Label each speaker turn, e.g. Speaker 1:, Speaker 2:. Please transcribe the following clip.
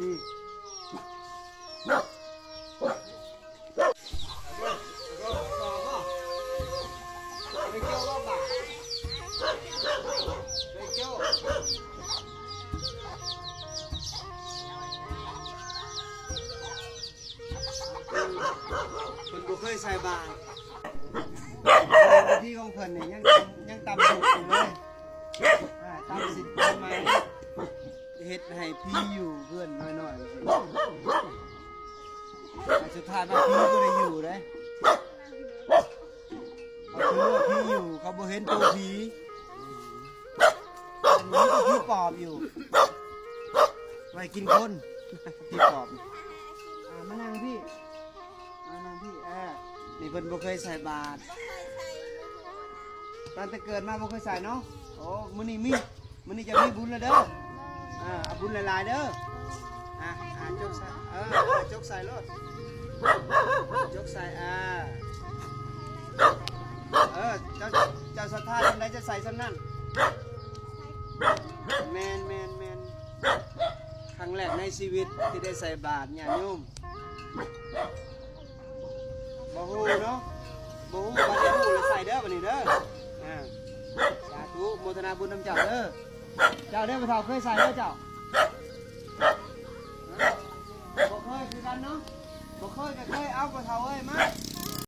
Speaker 1: นี่คนบ่เคยใส่บาตรที่ของเพิ่นเนี่ยยังตำถูกอยู่เลยตำสิทำไมเฮ็ดให้พี่อยู่เพื่อนน้อยๆสุดท้ายมาพี่ก็ได้อยู่เลยเขาคือว่าพี่อยู่เขาบ่เห็นตัวผีอันนี้ก็พี่ปอบอยู่ไว้กินคนพี่ปอบมานั่งพี่นี่เพิ่นบ่เคยใส่บาตรตอนแต่เกิดมาบ่เคยใส่เนาะโอ้มื้อนี้จะมีบุญแล้วเด้อเอาบุญหลายๆเด้อจกใส่จกใส่รถจกใส่เจ้าศรัทธาจังไดจะใส่ซำนั้นแม่นครั้งแรกในชีวิตที่ได้ใส่บาตรญาติโยมบ่ฮู้เนาะบ่ฮู้บัดนี้ฮู้เลยใส่เด้อบัดนี้เด้อสาธุโมทนาบุญนำเจ้าเด้อเจ้าเด้อบ่เฒ่าเคยใส่เด้อเจ้าบ่เคยคือกันเนาะบ่เคยก็เคยเอาบ่เฒ่าเอ้ยมา